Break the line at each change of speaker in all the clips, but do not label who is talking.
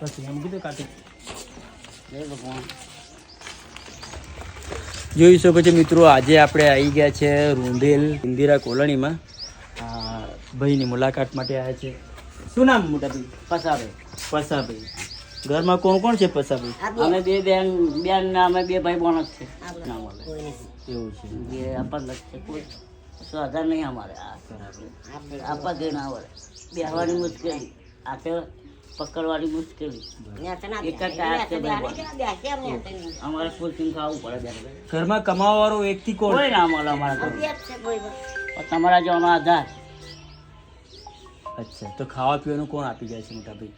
પછી એમ કીધું કાઢી જોઈ શકો છો મિત્રો, આજે આપણે આવી ગયા છે રૂંધેલ ઇન્દિરા કોલોનીમાં ભાઈની મુલાકાત માટે આવ્યા છે. શું નામ મોટા ભાઈ? પસાભાઈ. ઘરમાં કોણ કોણ છે પસાભાઈ?
અમે બે બેન ના અમે બે ભાઈ બહેન જ છે.
એવું છે.
બે આપણ છે, કોઈ સાધન નહીં અમારે. આપવા દે ના આવડે, બેહવાની મુશ્કેલી, હાથે પકડવાની મુશ્કેલી. એક જ ટાયર છે અમારે પૂરતું ખાવું પડે.
ઘરમાં કમાવા વાળો વ્યક્તિ કોણ?
કોઈ ના મળે અમારા ઘરે. તમારા જો અમારા આધાર.
અચ્છા, તો ખાવા પીવાનું કોણ આપી જાય છે મોટા ભાઈ?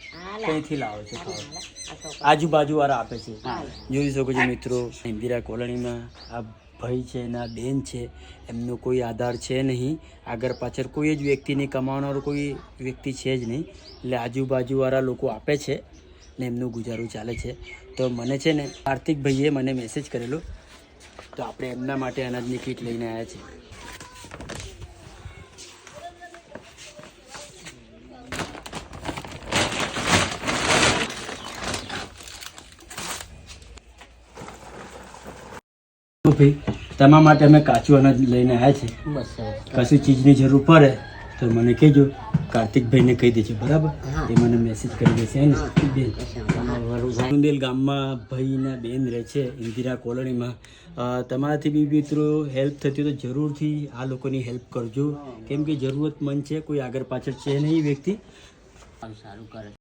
કઈથી લાવો છો ખાવા? આજુબાજુ વાળા આપે છે. જોઈ શકો છો મિત્રો, ઇન્દિરા કોલોનીમાં આ ભાઈ છે ના બેન છે, એમનો કોઈ આધાર છે નહીં, આગળ પાછળ કોઈ જ વ્યક્તિને કમાવનારો કોઈ વ્યક્તિ છે જ નહીં, એટલે આજુબાજુવાળા લોકો આપે છે ને એમનું ગુજારું ચાલે છે. તો મને છે ને કાર્તિક ભાઈએ મને મેસેજ કરેલો, તો આપણે એમના માટે અનાજની કીટ લઈને આવ્યા છીએ. ભાઈ તમારા માટે અમે કાચું અનાજ લઈને આવ્યા છે.
બસ
કશું ચીજની જરૂર પડે તો મને કહેજો, કાર્તિકભાઈને કહી દેજો, બરાબર? એ મને મેસેજ કરી દેશે. રૂંદેલ ગામમાં ભાઈના બેન રહે છે ઇન્દિરા કોલોનીમાં. તમારાથી બી મિત્રો હેલ્પ થતી હોય તો જરૂરથી આ લોકોની હેલ્પ કરજો, કેમ કે જરૂરતમંદ છે, કોઈ આગળ પાછળ છે નહીં વ્યક્તિ.
સારું કરે.